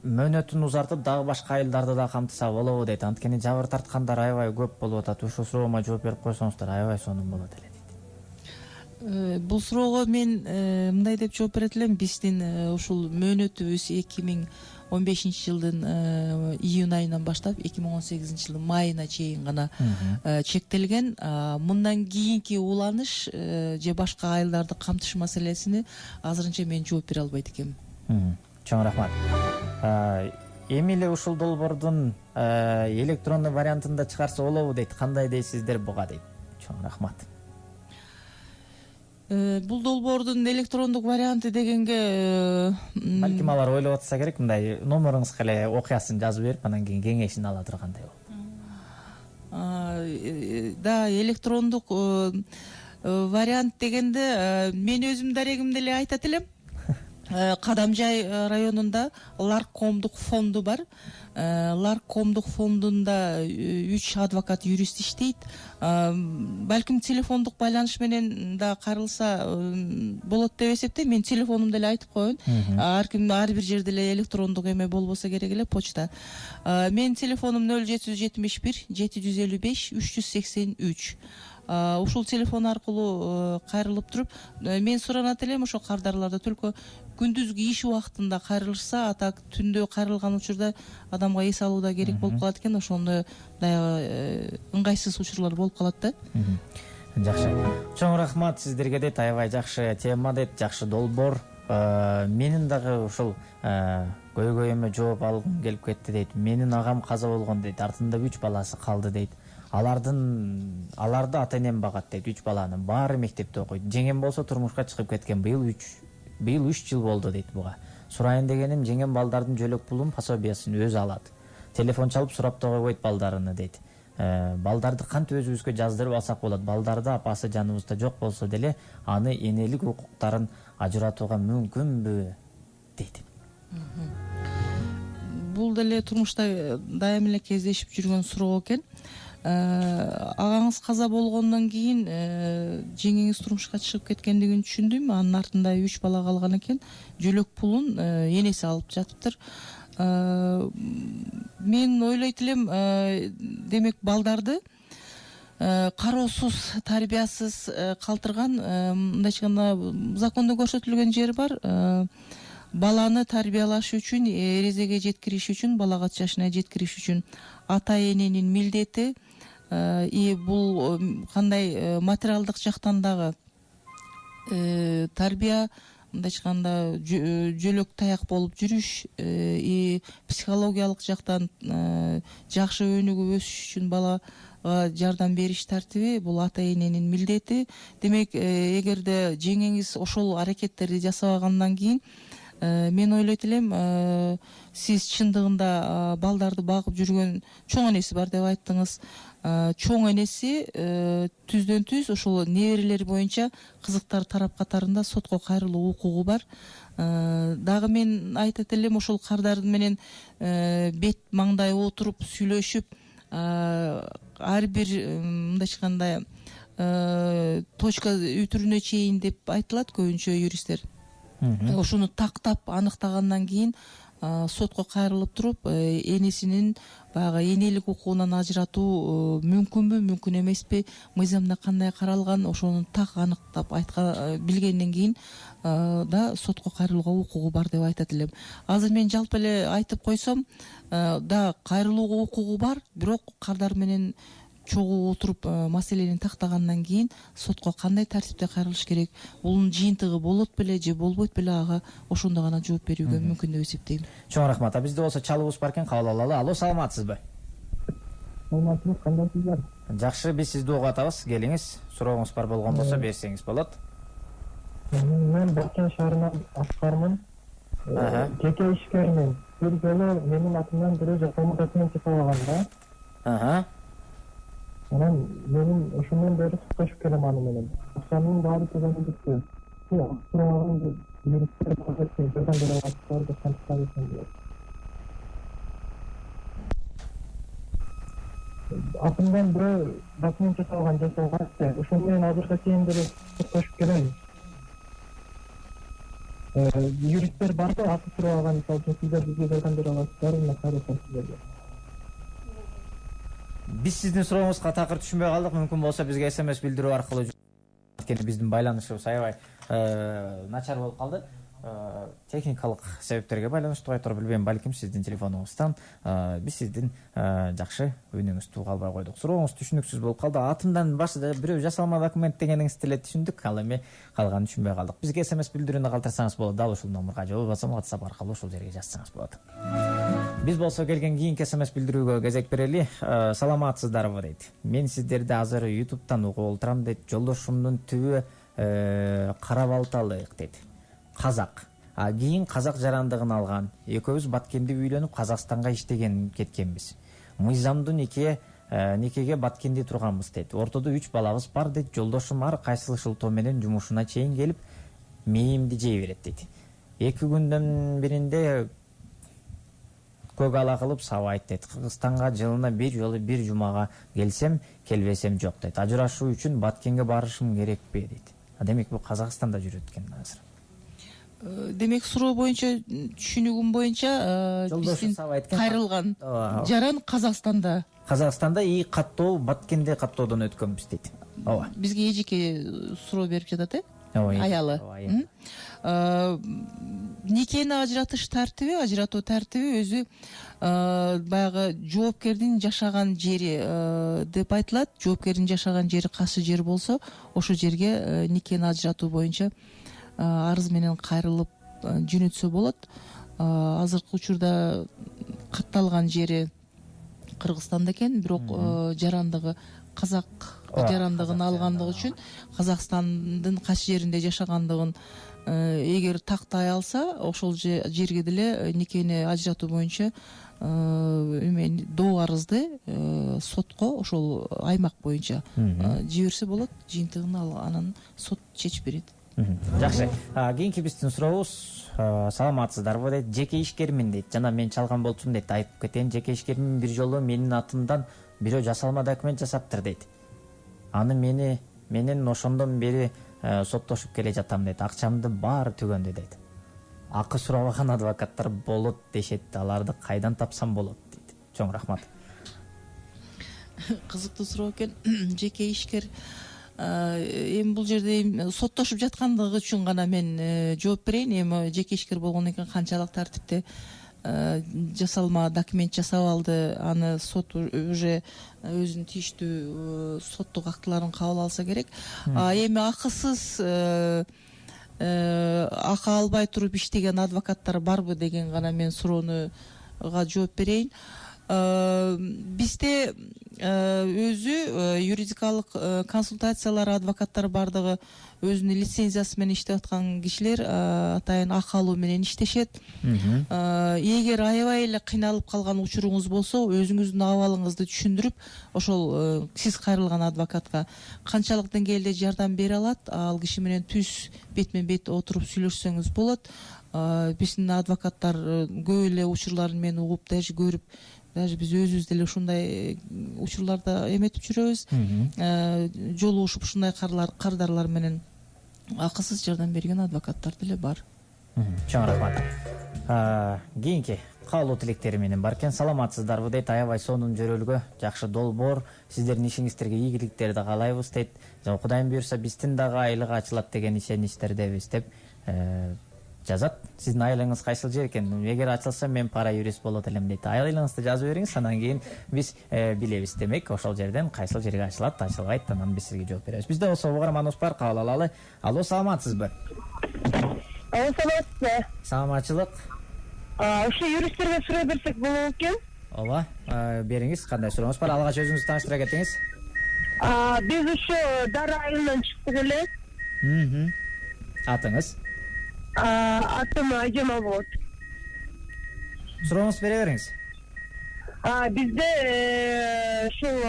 мөөнөтүн узартып, дагы башка айылдарды да камтыса болобу дейт. Анткени жабыр тарткандар аябай көп болуп атат. Ушул суроома жооп берип койсоңуздар, аябай сонун болот эле дейт. Бул суроого мен мындай деп жооп берет элем. Биздин ушул мөөнөтүбүз 2015 жылдын июнь айынан баштап 2018 жылдын майына чейин гана чектелген. Мындан кийинки уланыш же башка айылдарды камтыш маселесини азырынча мен жооп бере албайт экенмин. Чоң рахмат. эми эле ушул долбоордун электрондуу вариантында чыгарса болобу дейт. Кандай дейсиздер буга дейт. Чоң рахмат. Бул долбоордун электрондук варианты дегенге Балким алар ойлоп атса керек, мындай номеруңузга эле окуясын жазып берип, анан кийин кеңешин ала тургандай болот. Да, электрондук вариант дегенде мен өзүм дарегимде эле айтат элем. Кадамжай районунда Ларкомдук фонду бар. Ларкомдук фондунда 3 адвокат юрист иштейт. Балким телефондук байланыш менен да карылса болот деп эсептейм. Мен телефонумду эле айтып коеюн. Ар бир жерде эле электрондук эме болбосо керек эле, почта. Менин телефонум 0771 755 383. Ушул телефон аркылуу кайрылып туруп, мен суранат элем, ошо кардарларда только күндүзгү иш убактында кайрылышса, а так түндө кайрылган учурда адамга эс алууда керек болуп калат экен, ошондо дагы ыңгайсыз учурлар болуп калат да. Жакшы. Чоң рахмат сиздерге дейт. Аябай жакшы тема дейт, жакшы долбоор. Менин дагы ушул көйгөйүмө жооп алгым келип кетти дейт. Менин агам каза болгон дейт. Артында 3 баласы калды дейт. Аларды ата-энем багат дейт. 3 баланы баары мектепте окуйт. Жеңем болсо турмушка чыгып кеткен. Быйыл 3 жыл болду дейт буга. Сурайын дегеним, жеңем балдардын жөлөк пулун, пособиясын өзү алат. Телефон чалып сурап да койбойт балдарыны дейт. Балдарды кантип өзүбүзгө жаздырып алсак болот? Балдарды апасы жаныбызда жок болсо деле аны энелик укуктарын ажыратууга мүмкүнбү дейт. Бул деле турмушта дайым эле кездешип жүргөн суроо экен. Агаңыз каза болгондон кийин жеңеңиз турмушка чыгып кеткендигин түшүндүм. Анын артында 3 бала калган экен. Жөлөк пулун энеси алып жатыптыр. Мен ойлойт элем, демек балдарды кароосуз, тарбиясыз калтырган, мындайча айтканда закондо көрсөтүлгөн жери бар. Баланы тарбиялаш үчүн, эрезеге жеткириш үчүн, бала кат жашына жеткириш үчүн ата-эненин милдети, бул кандай материалдык жактан дагы тарбия, мындайча айтканда жөлөк таяк болуп жүрүш, психологиялык жактан жакшы өнүгүп өсүш үчүн балага жардам бериш тартиби бул ата-эненин милдети. Демек, эгерде жеңеңиз ошол аракеттерди жасабагандан кийин, мен ойлойт элем, сиз чындыгында балдарды багып жүргөн чоң энеси бар деп айттыңыз. Чоң энеси түздөн түз ошол неберелери боюнча кызыктар тарап катарында сотко кайрылуу укугу бар. Дагы мен айтат элем, ошол кардар менен бет маңдай отуруп сүйлөшүп, ар бир мындайча айтканда точка үтүрүнө чейин деп айтылат көбүнчө юристтер. Ошону тактап аныктагандан кийин сотко кайрылып туруп, энесинин баягы энелик укугунан ажыратуу мүмкүнбү, мүмкүн эмеспи, мыйзамда кандай каралган, ошону так аныктап билгенден кийин да сотко кайрылууга укугу бар деп айтат элем. Азыр мен жалпы эле айтып койсом, да кайрылууга укугу бар, бирок кардар менен чогуу отуруп маселени тактагандан кийин сотко кандай тартипте кайрылыш керек, бунун жыйынтыгы болот беле же болбойт беле, ага ошондо гана жооп берүүгө мүмкүн деп эсептейм. Чоң рахмат. Бизде болсо чалуубуз бар экен, кабыл алалы. Алло, саламатсызбы? Саламатсызбы, кандайсыздар? Жакшы, биз сизди угуп атабыз. Келиңиз. Сурооңуз бар болгон болсо берсеңиз болот. Мен Бакан шаарынан Аскармын. Жеке ишкермин. Бир жолу менин атымдан бирөө жасалма документ жасалган да. Анан менин ошондон бери сукташып келем аны менен. Акчанын баары төлөнүптү. Сураган юристтер жардам бере алышат деп кантип. Атымдан бирөө документ жасалган. Ошону менен азыркы чейин деле сукташып келем. Юристтер барбы, аты сураган, мисалы үчүн сиздер бизге жардам бере аласыздарбы, кайрылсам сиздерге. Биз сиздин сурооңузга такыр түшүнбөй калдык. Мүмкүн болсо бизге СМС билдирүү аркылуу, анткени биздин байланышыбыз аябай начар болуп калды. техникалык себептерге байланыштуу айтор билбейм, балким сиздин телефонуңуздан биз сиздин жакшы үнүңүздү уга албай койдук. Сурооңуз түшүнүксүз болуп калды. Атымдан башында бирөө жасалма документ дегениңизди эле түшүндүк, ал эми калганын түшүнбөй калдык. Бизге SMS билдирүүнү калтырсаңыз болот, дал ушул номерге же болбосо WhatsApp аркылуу ушул жерге жазсаңыз болот. Биз болсо келген кийинки SMS билдирүүгө кезек берели. Саламатсыздарбы дейт. Мен сиздерди азыр YouTube'дан угуп олтурам дейт. Жолдошумдун түбү кара балталык дейт. Казак. Кийин казак жарандыгын алган. Экөөбүз Баткенде үйлөнүп Казакстанга иштеген кеткенбиз. Мыйзамдуу никеге Баткенде турганбыз дейт. Ортодо 3 балабыз бар дейт. Жолдошум ар кайсыл шылтоо менен жумушуна чейин келип, мээимди жей берет дейт. 2 күндөн биринде көк ала кылып сабайт дейт. Кыргызстанга жылына бир жолу бир жумага келсем, келбесем жок дейт. Ажырашуу үчүн Баткенге барышым керекпи дейт. Демек бул Казакстанда жүрөт экен азыр. Демек суроо боюнча, түшүнүгүм боюнча, биздин кайрылган жаран Казакстанда. Казакстанда каттоо Баткенде каттоодон өткөнбүз дейт. Ооба. Бизге эжеке суроо берип жатат, аялы. Никени ажыратуу тартиби өзү баягы жоопкердин жашаган жери деп айтылат. Жоопкердин жашаган жери кайсы жер болсо, ошол жерге никени ажыратуу боюнча арыз менен кайрылып жөнөтсө болот. Азыркы учурда катталган жери Кыргызстанда экен, бирок жарандыгы казак жарандыгын алгандыгы үчүн Казакстандын кайсы жеринде жашагандыгын эгер тактай алса, ошол жерге деле никени ажыратуу боюнча доо арызды сотко ошол аймак боюнча жиберсе болот. Жыйынтыгын анан сот чечип берет. Жакшы. Кийинки биздин сурообуз саламатсыздарбы дейт. Жеке ишкермин дейт. Жана мен чалган болчумун дейт. Айтып кетейин, жеке ишкермин, бир жолу менин атымдан бирөө жасалма документ жасаптыр дейт. Аны менен ошондон бери соттошуп келе жатам дейт. Акчамды баары түгөндү дейт. Акы сурабаган адвокаттар болот дешет. Аларды кайдан тапсам болот дейт. Чоң рахмат. Кызыктуу суроо экен. Жеке ишкер эми бул жерде соттошуп жаткандыгы үчүн гана мен жооп берейин. Эми жеке ишкер болгондон кийин канчалык тартипте жасалма документ жасап алды, аны сот уже өзүнүн тийиштүү соттук актыларын кабыл алса керек. Эми акысыз акы албай туруп иштеген адвокаттар барбы деген гана мен сурооnuга жооп берейин. Бизде өзү юридикалык консультациялар, адвокаттар бардыгы өзүнүн лицензиясы менен иштеп аткан кишилер атайын акы алуу менен иштешет. Эгер аябай эле кыйналып калган учуруңуз болсо, өзүңүздүн абалыңызды түшүндүрүп, ошол сиз кайрылган адвокатка канчалык деңгээлде жардам бере алат, ал киши менен түз бетме бет отуруп сүйлөшсөңүз болот. Биздин адвокаттар көп эле учурларын мен угуп, даже көрүп, даже биз өзүбүз деле ушундай учурларда эметип жүрөбүз. Жолугушуп ушундай кардарлар менен акысыз жардам берген адвокаттар деле бар. Чоң рахмат. Кийинки каалоо тилектери менен бар экен. Саламатсыздарбы дейт. Аябай сонун жөрөлгө, жакшы долбоор, сиздердин ишиңиздерге ийгиликтерди каалайбыз дейт. Кудайым буюрса биздин дагы айлык ачылат деген ишеничтердебиз деп жазат. Сиздин айлыгыңыз кайсыл жер экен? Эгер ачылса мен пара юрист болот элем дейт. Айлыгыңызды жазып бериңиз, анан кийин биз билебиз. Демек, ошол жерден кайсыл жерге ачылат, ачылбайт, анан биз сизге жооп беребиз. Бизде болсо угарманыбыз бар, кабыл алалы. Алло, саламатсызбы? Алло, саламатсызбы? Саламатчылык. Ушу юристтерге суроо берсек болот экен? Ооба, бериңиз. Кандай сурооңуз бар? Алгач өзүңүздү тааныштыра кетиңиз. Биз ушу Дара айылынан чыктык эле. Атыңыз? Атым Айжама болот. Сурооңузду бере бериңиз. Бизде ушул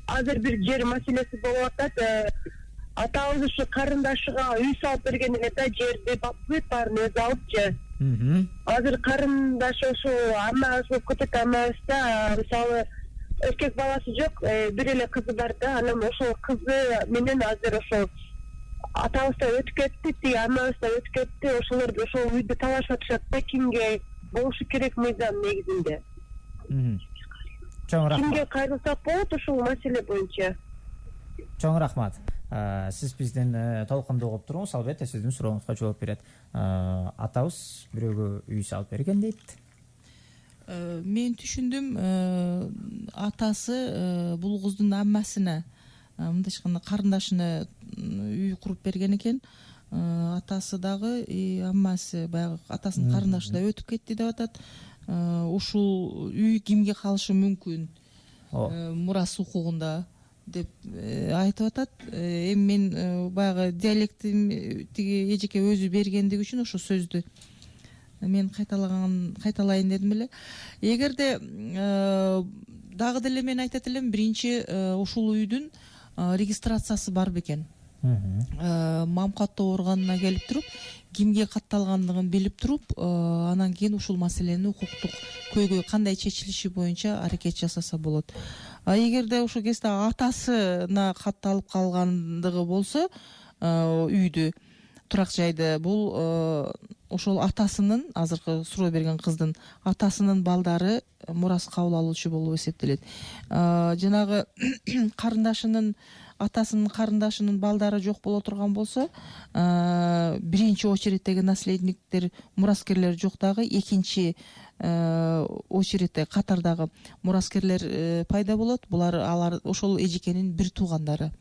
азыр бир жер маселеси болуп атат. Атабыз ушу карындашыга үй салып берген эле да, жерди бүт баарын өзү алыпчы. Азыр карындашы ушул ама болуп кетет, амабызда мисалы эркек баласы жок, бир эле кызы бар да. Анан ошол кызы менен азыр ошол атабыз да өтүп кетти, тиги амабыз да өтүп кетти. Ошолор ошол үйдү талашып атышат да, кимге болушу керек мыйзам негизинде. Чоң рахмат. Кимге кайрылсак болот ушул маселе боюнча? Чоң рахмат. Сиз бизден толкундуу угуп туруңуз, албетте сиздин сурооңузга жооп берет. Атабыз бирөөгө үй салып берген дейт. Мен түшүндүм, атасы бул кыздын аммасына, мындайча айтканда карындашына үй куруп берген экен. Атасы дагы аммасы баягы атасынын карындашы да өтүп кетти деп атат. Ушул үй кимге калышы мүмкүн мурас укугунда деп айтып атат. Эми мен баягы диалектим тиги эжеке өзү бергендиги үчүн ошо сөздү мен кайталайын дедим эле. Эгерде дагы деле мен айтат элем, биринчи ушул үйдүн регистрациясы бар бекен. Мам каттоо органына келип туруп, кимге катталгандыгын билип туруп, анан кийин ушул маселени укуктук көйгөй кандай чечилиши боюнча аракет жасаса болот. Эгерде ошол кезде атасына катталып калгандыгы болсо, үйдү, турак жайды, бул ошол атасынын, азыркы суроо берген кыздын атасынын балдары мурас кабыл алуучу болуп эсептелет. Жанагы атасынын карындашынын балдары жок боло турган болсо, биринчи очереддеги наследниктер, мураскерлер жок дагы, экинчи очередде катардагы мураскерлер пайда болот. Алар ошол эжекенин бир туугандары.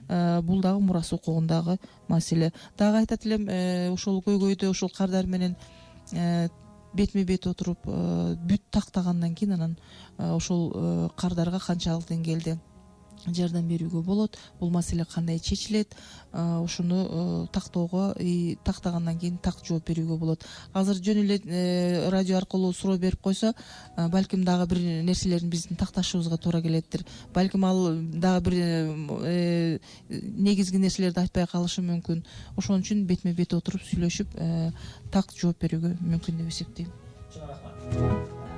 Бул дагы мурас укугундагы маселе. Дагы айтат элем, ошол көйгөйдө ошол кардар менен бетме бет отуруп бүт тактагандан кийин анан ошол кардарга канчалык деңгээлде жардам берүүгө болот, бул маселе кандай чечилет, ушуну тактоого, тактагандан кийин так жооп берүүгө болот. Азыр жөн эле радио аркылуу суроо берип койсо, балким дагы бир нерселерин биздин такташыбызга туура келеттир. Балким ал дагы бир негизги нерселерди айтпай калышы мүмкүн. Ошон үчүн бетме бет отуруп сүйлөшүп, так жооп берүүгө мүмкүн деп эсептейм.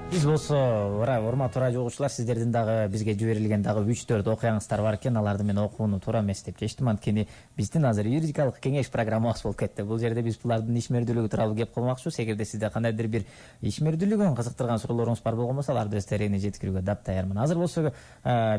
Биз болсо, урматтуу радио угуучулар, сиздердин дагы бизге жиберилген дагы 3-4 окуяңыздар бар экен. Аларды мен окууну туура эмес деп чечтим. Анткени биздин азыр юридикалык кеңеш программабыз болуп кетти. Бул жерде биз булардын ишмердүүлүгү тууралуу кеп кылмакчыбыз. Эгерде сизде кандайдыр бир ишмердүүлүгүн кызыктырган суроолоруңуз бар болгон болсо, аларды өз тереңине жеткирүүгө дап даярмын. Азыр болсо,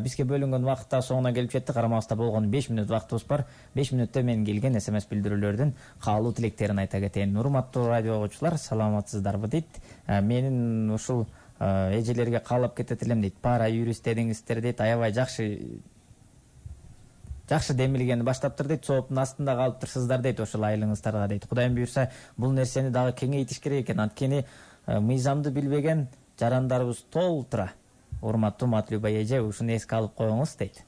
бизге бөлүнгөн убакытта соңуна келип жетти. Карамабызда болгон 5 мүнөт убактыбыз бар. 5 мүнөттө мен келген SMS билдирүүлөрдүн каалуу тилектерин айта кетейин. Урматтуу радио угуучулар, саламатсыздарбы дейт. Менин ушул эжелерге каалап кетет элем дейт. Пара юристтериңиздер дейт, аябай жакшы демилгени баштаптыр дейт. Сооптун астында калыптырсыздар дейт, ошол айлыгыңыздарга дейт. Кудайым буйрса, бул нерсени дагы кеңейтиш керек экен. Анткени мыйзамды билбеген жарандарыбыз толтура. Урматтуу Матлюба эже, ушуну эске алып коюңуз дейт.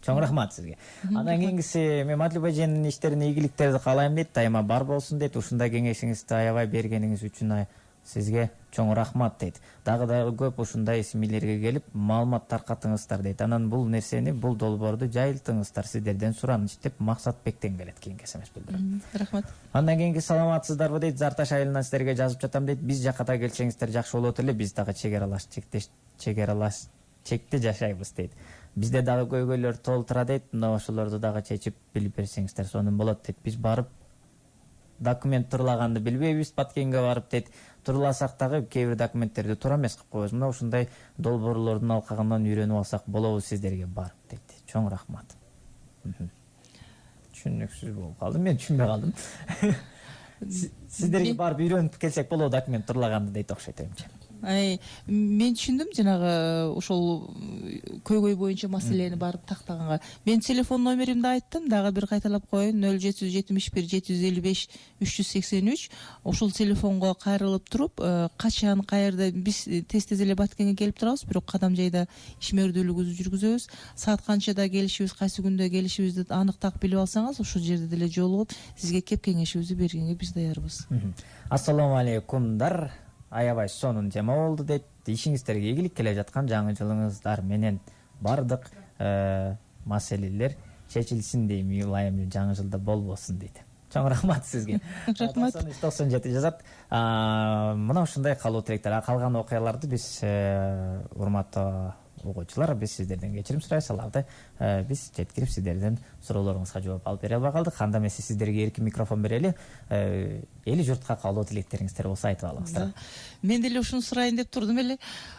Чоң рахмат сизге. Андан кийинкиси, мен Матлюба эженин иштерине ийгиликтерди каалайм дейт, дайыма бар болсун дейт. Ушундай кеңешиңизди аябай бергениңиз үчүн сизге чоң рахмат дейт. Дагы көп ушундай СМИлерге келип маалымат таркатыңыздар дейт. Анан бул нерсени, бул долбоорду жайылтыңыздар, сиздерден сураныч деп Максатбектен келет. Кийинки СМС билдирем. Рахмат. Андан кийинки саламатсыздарбы дейт. Зарташ айылынан сиздерге жазып жатам дейт. Биз жакка келсеңиздер жакшы болот эле. Биз дагы чек аралаш чекте жашайбыз дейт. Бизде дагы көйгөйлөр толтура дейт. Мына ошолорду дагы чечип билип берсеңиздер сонун болот дейт. Биз барып документ турлаганды билбейбиз, Баткенге барып дейт. Турласак дагы кээ бир документтерди туура эмес кылып коебуз. Мына ушундай долбоорлордун алкагынан үйрөнүп алсак болобу сиздерге барып дейт. Чоң рахмат. Түшүнүксүз болуп калды, мен түшүнбөй калдым. Сиздерге барып үйрөнүп келсек болобу документ турлаганды дейт окшойт эмчи. Мен түшүндүм, жанагы ошол көйгөй боюнча маселени барып тактаганга. Мен телефон номеримди айттым, дагы бир кайталап коеюн: 0771 755 383. Ошол телефонго кайрылып туруп, качан, каерде биз тез эле Баткенге келип турабыз, бирок кадам жайда ишмердүүлүгүбүздү жүргүзөбүз. Саат канчада келишибиз, кайсы күндө келишибизди аныктап билип алсаңыз, ошол жерде деле жолугуп, сизге кеп кеңешибизди бергенге биз даярбыз. Ассаламу алейкумдар. Аябай сонун тема болду дейт. Ишиңиздерге ийгилик, келе жаткан жаңы жылыңыздар менен бардык маселелер чечилсин дейм. Улайым жаңы жылда болбосун дейт. Чоң рахмат сизге. Рахмат. 97 жазат. Мына ушундай калуу тилектер. Калган окуяларды биз урматтуу угуучулар, биз сиздерден кечирим сурайбыз. Аларды биз жеткирип сиздердин суроолоруңузга жооп алып бере албай калдык. Анда эмесе сиздерге эркин микрофон берели. Эли журтка каалоо тилектериңиздер болсо айтып алыңыздар. Мен деле ушуну сурайын деп турдум эле.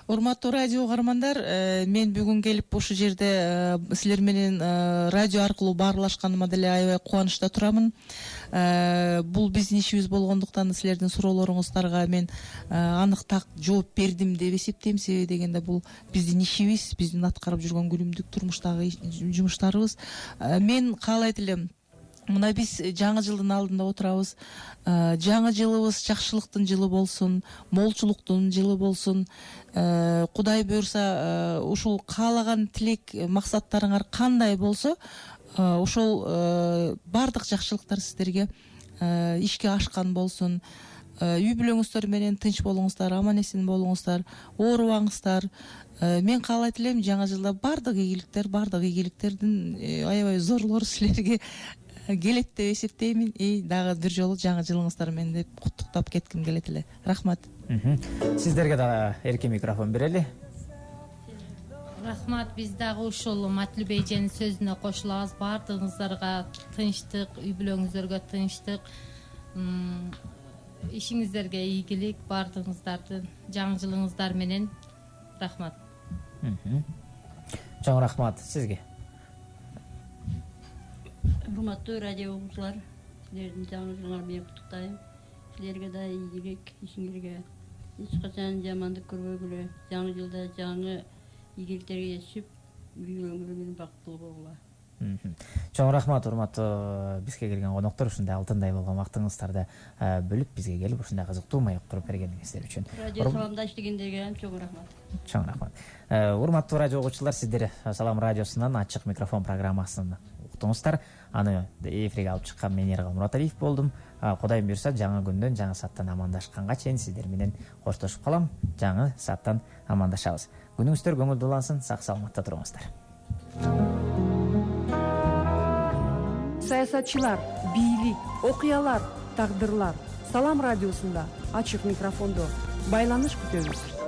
Урматтуу радио угармандар, мен бүгүн келип ушул жерде силер менен радио аркылуу баарлашканыма деле аябай кубанычта турамын. Бул биздин ишибиз болгондуктан силердин суроолоруңуздарга мен анык так жооп бердим деп эсептейм. Себеби дегенде бул биздин ишибиз, биздин аткарып жүргөн күнүмдүк турмуштагы жумуштарыбыз. Мен каалайт элем, мына биз жаңы жылдын алдында отурабыз. Жаңы жылыбыз жакшылыктын жылы болсун, молчулуктун жылы болсун. Кудай буйрса, ушул каалаган тилек, максаттарыңар кандай болсо, ошол бардык жакшылыктар сиздерге ишке ашкан болсун. Үй бүлөңүздөр менен тынч болуңуздар, аман эсен болуңуздар, оорубаңыздар. Мен каалайт элем, жаңы жылда бардык ийгиликтердин аябай зорлору силерге келет деп эсептеймин. Дагы бир жолу жаңы жылыңыздар менен деп куттуктап кетким келет эле. Рахмат. Сиздерге дагы эркин микрофон берели. Рахмат. Биз дагы ушул Матилбей эженин сөзүнө кошулабыз. Бардыгыңыздарга тынчтык, үй бүлөңүздөргө тынчтык, ишиңиздерге ийгилик, бардыгыңыздардын жаңы жылыңыздар менен. Рахмат. Чоң рахмат сизге. Урматтуу радио угуучулар, силердин жаңы жылыңар менен куттуктайм. Силерге да ийгилик, ишиңерге эч качан жамандык көрбөгүлө, жаңы жылда жаңы ийгиликтерге жетишип, үй бүлөңөр менен бактылуу болгула. Чоң рахмат, урматтуу бизге келген коноктор, ушундай алтындай болгон вактыңыздарды бөлүп бизге келип ушундай кызыктуу маек куруп бергениңиздер үчүн. Радио саламдаш дегендерге чоң рахмат. Чоң рахмат. Урматтуу радио угуучулар, сиздер Салам радиосунан ачык микрофон программасын уктуңуздар. Аны эфирге алып чыккан мен Эргал Мураталиев болдум. Кудай буйрса, жаңы күндөн, жаңы сааттан амандашканга чейин сиздер менен коштошуп калам. Жаңы сааттан амандашабыз. Күнүңүздөр көңүлдүү улансын, сак саламатта туруңуздар. Саясатчылар, бийлик, окуялар, тагдырлар. Салам радиосунда ачык микрофондо байланыш күтөбүз.